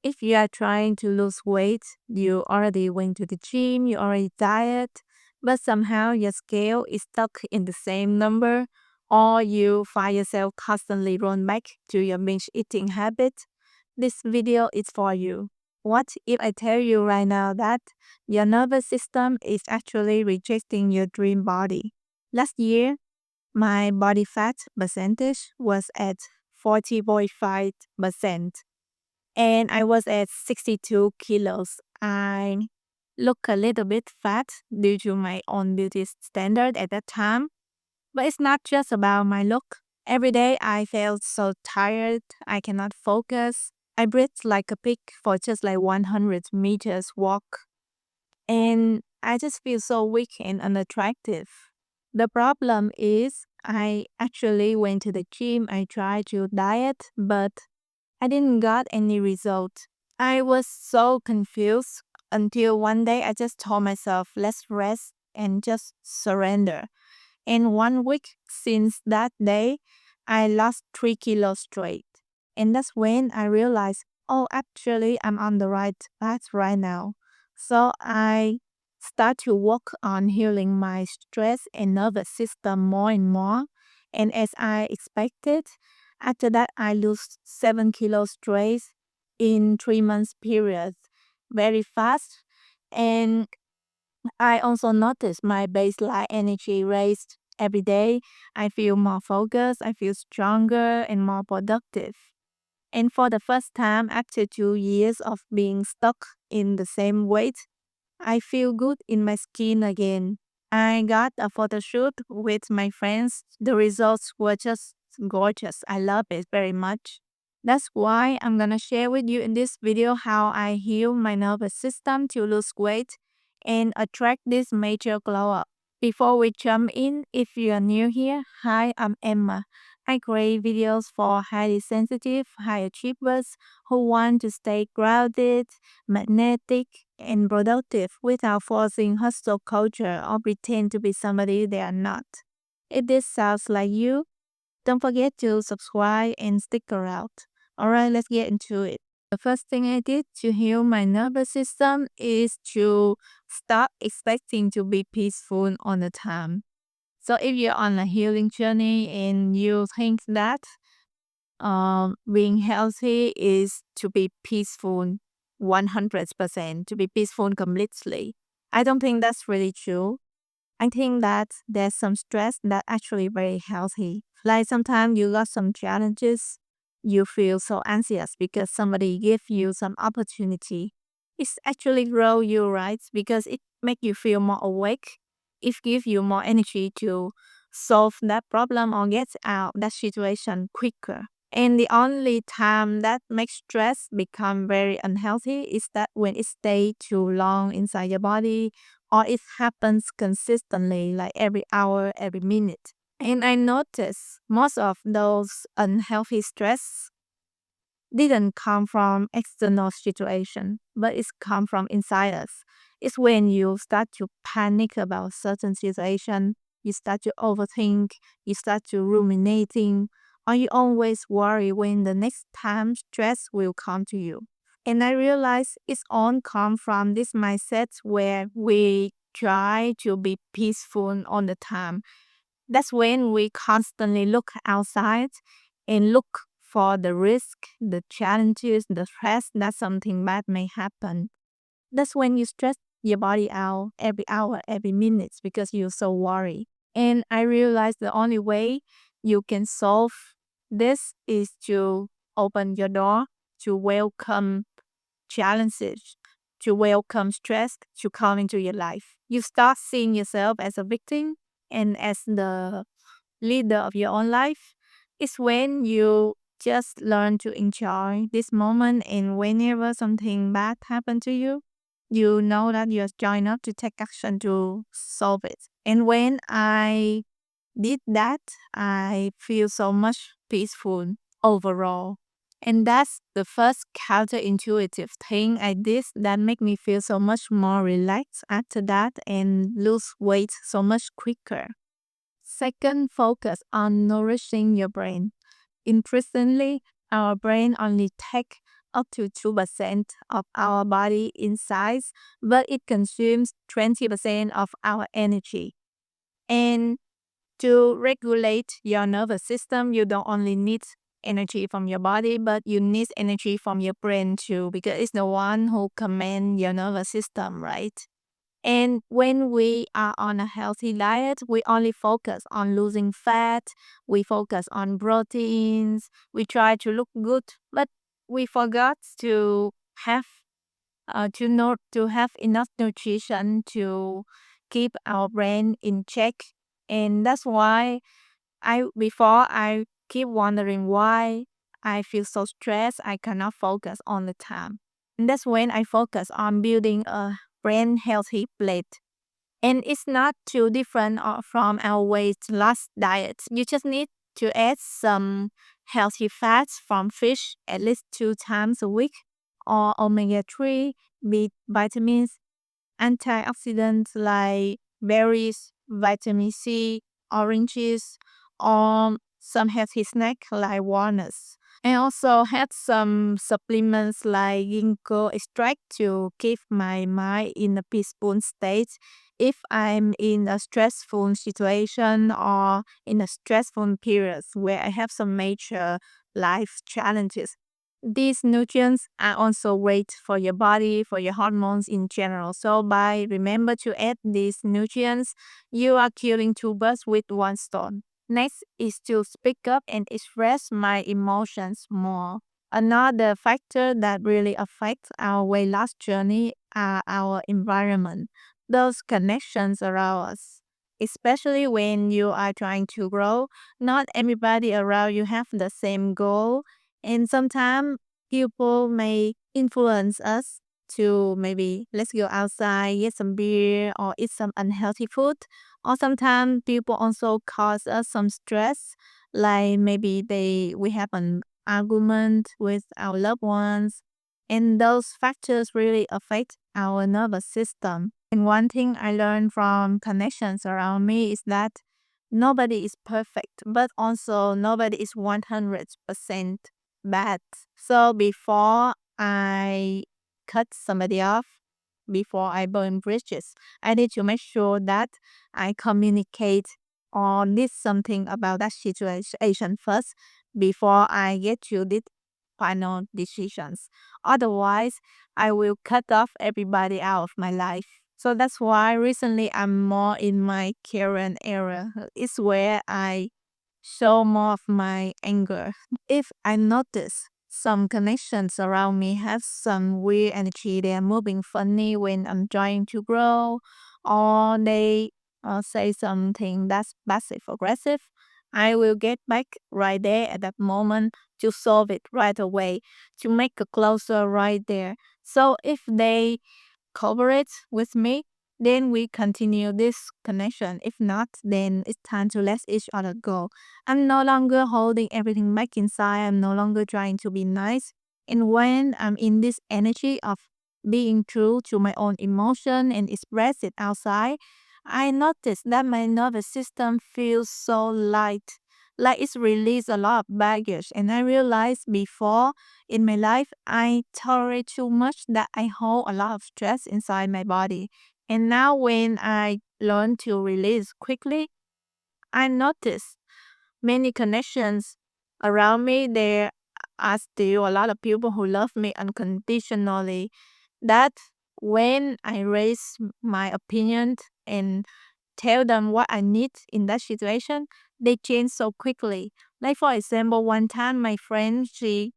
If you are trying to lose weight, you already went to the gym, you already diet, but somehow your scale is stuck in the same number, or you find yourself constantly run back to your binge eating habit, this video is for you. What if I tell you right now that your nervous system is actually rejecting your dream body? Last year, my body fat percentage was at 40.5%, and I was at 62 kilos. I look a little bit fat due to my own beauty standard at that time, but it's not just about my look. Every day I felt so tired, I cannot focus. I breathed like a pig for just like 100 meters walk, and I just feel so weak and unattractive. The problem is I actually went to the gym, I tried to diet, but I didn't got any result. I was so confused until one day I just told myself, let's rest and just surrender. And 1 week since that day, I lost 3 kilos straight. And that's when I realized, oh, actually, I'm on the right path right now. So I start to work on healing my stress and nervous system more and more. And as I expected, after that, I lose 7 kilos straight in 3 months period, very fast. And I also notice my baseline energy raised every day. I feel more focused, I feel stronger and more productive. And for the first time after 2 years of being stuck in the same weight, I feel good in my skin again. I got a photo shoot with my friends. The results were just gorgeous. I love it very much. That's why I'm gonna share with you in this video how I heal my nervous system to lose weight and attract this major glow up. Before we jump in, if you are new here, hi, I'm Emma. I create videos for highly sensitive, high achievers who want to stay grounded, magnetic, and productive without forcing hustle culture or pretend to be somebody they are not. If this sounds like you, don't forget to subscribe and stick around. Alright, let's get into it. The first thing I did to heal my nervous system is to stop expecting to be peaceful all the time. So if you're on a healing journey and you think that being healthy is to be peaceful 100%, to be peaceful completely, I don't think that's really true. I think that there's some stress that actually very healthy. Like sometimes you got some challenges, you feel so anxious because somebody give you some opportunity. It's actually grow you, right? Because it make you feel more awake. It give you more energy to solve that problem or get out that situation quicker. And the only time that makes stress become very unhealthy is that when it stay too long inside your body or it happens consistently, like every hour, every minute. And I notice most of those unhealthy stress didn't come from external situation, but it's come from inside us. It's when you start to panic about certain situation, you start to overthink, you start to ruminating, or you always worry when the next time stress will come to you. And I realize it's all come from this mindset where we try to be peaceful all the time. That's when we constantly look outside and look for the risk, the challenges, the threats that something bad may happen. That's when you stress your body out every hour, every minute because you're so worried. And I realized the only way you can solve this is to open your door to welcome challenges, to welcome stress to come into your life. You start seeing yourself as a victim and as the leader of your own life. It's when you just learn to enjoy this moment, and whenever something bad happens to you, you know that you're strong enough to take action to solve it. And when I did that, I feel so much peaceful overall. And that's the first counterintuitive thing I did that make me feel so much more relaxed after that and lose weight so much quicker. Second, focus on nourishing your brain. Interestingly, our brain only take up to 2% of our body in size, but it consumes 20% of our energy. And to regulate your nervous system, you don't only need energy from your body, but you need energy from your brain too, because it's the one who commands your nervous system, right? And when we are on a healthy diet, we only focus on losing fat, we focus on proteins, we try to look good, but we forgot to have to have enough nutrition to keep our brain in check. And that's why I keep wondering why I feel so stressed, I cannot focus all the time. And that's when I focus on building a brain healthy plate. And it's not too different from our weight loss diet. You just need to add some healthy fats from fish at least 2 times a week, or omega 3, vitamins, antioxidants like berries, vitamin C, oranges, or some healthy snack like walnuts. I also had some supplements like ginkgo extract to keep my mind in a peaceful state if I'm in a stressful situation or in a stressful period where I have some major life challenges. These nutrients are also great for your body, for your hormones in general. So by remember to add these nutrients, you are killing two birds with one stone. Next is to speak up and express my emotions more. Another factor that really affects our weight loss journey are our environment, those connections around us. Especially when you are trying to grow, not everybody around you have the same goal, and sometimes people may influence us to maybe let's go outside, get some beer, or eat some unhealthy food. Or sometimes people also cause us some stress, like maybe we have an argument with our loved ones. And those factors really affect our nervous system. And one thing I learned from connections around me is that nobody is perfect, but also nobody is 100% bad. So before I cut somebody off, before I burn bridges, I need to make sure that I communicate or did something about that situation first before I get to the final decisions. Otherwise, I will cut off everybody out of my life. So that's why recently I'm more in my current era. It's where I show more of my anger. If I notice some connections around me have some weird energy, they are moving funny when I'm trying to grow, or they say something that's passive aggressive, I will get back right there at that moment to solve it right away, to make a closer right there. So if they cooperate with me, then we continue this connection. If not, then it's time to let each other go. I'm no longer holding everything back inside. I'm no longer trying to be nice. And when I'm in this energy of being true to my own emotion and express it outside, I notice that my nervous system feels so light, like it's released a lot of baggage. And I realized before in my life, I tolerate too much that I hold a lot of stress inside my body. And now when I learn to release quickly, I notice many connections around me. There are still a lot of people who love me unconditionally. That when I raise my opinion and tell them what I need in that situation, they change so quickly. Like for example, one time my friend, she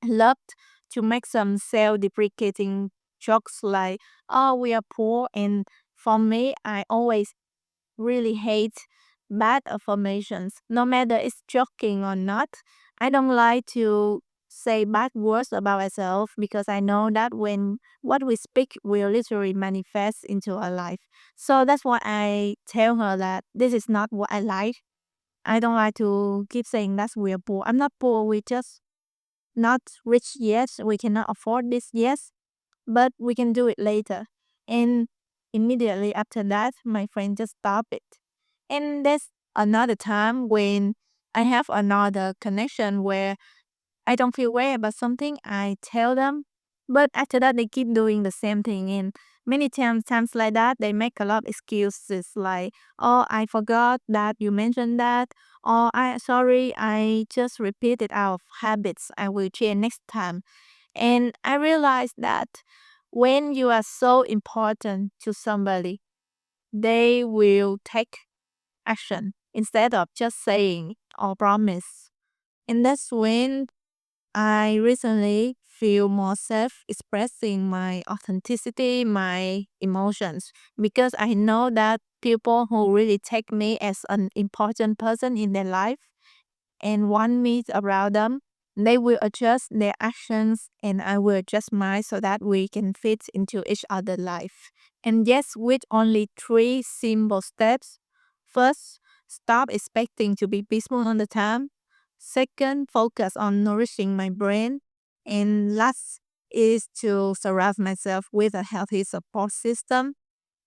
loved to make some self-deprecating jokes like, "Oh, we are poor." And for me, I always really hate bad affirmations, no matter it's joking or not. I don't like to say bad words about myself because I know that when what we speak will literally manifest into our life. So that's why I tell her that this is not what I like. I don't like to keep saying that we are poor. I'm not poor. We just not rich yet. We cannot afford this yet, but we can do it later. And immediately after that, my friend just stopped it. And there's another time when I have another connection where I don't feel way about something, I tell them. But after that, they keep doing the same thing. And many times like that, they make a lot of excuses like, oh, I forgot that you mentioned that. Or sorry, I just repeated out of habits. I will change next time. And I realized that when you are so important to somebody, they will take action instead of just saying or promise. And that's when I recently feel more safe expressing my authenticity, my emotions, because I know that people who really take me as an important person in their life and want me around them, they will adjust their actions and I will adjust mine so that we can fit into each other's life. And yes, with only three simple steps. First, stop expecting to be peaceful all the time. Second, focus on nourishing my brain. And last is to surround myself with a healthy support system.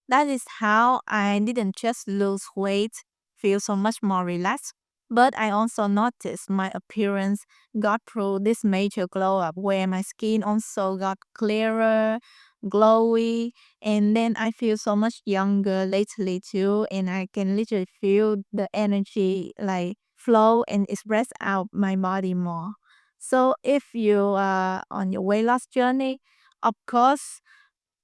That is how I didn't just lose weight, feel so much more relaxed, but I also noticed my appearance got through this major glow up where my skin also got clearer, glowy, and then I feel so much younger lately too, and I can literally feel the energy like flow and express out my body more. So if you are on your weight loss journey, of course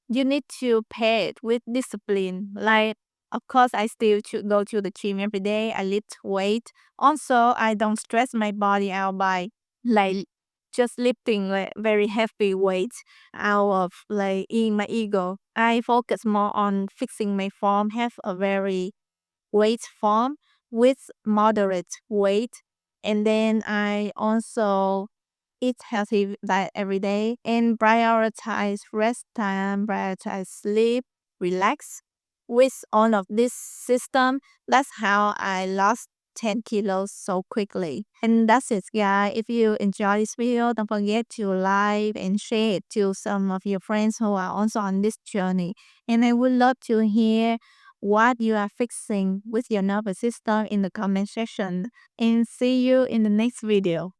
you need to pay it with discipline. Like, of course, I still go to the gym every day. I lift weight. Also, I don't stress my body out by like just lifting like very heavy weights out of like in my ego. I focus more on fixing my form, have a very weight form with moderate weight. And then I also eat healthy diet every day and prioritize rest time, prioritize sleep, relax. With all of this system, that's how I lost 10 kilos so quickly. And that's it, guys. If you enjoy this video, don't forget to like and share it to some of your friends who are also on this journey. And I would love to hear what you are fixing with your nervous system in the comment section. And see you in the next video.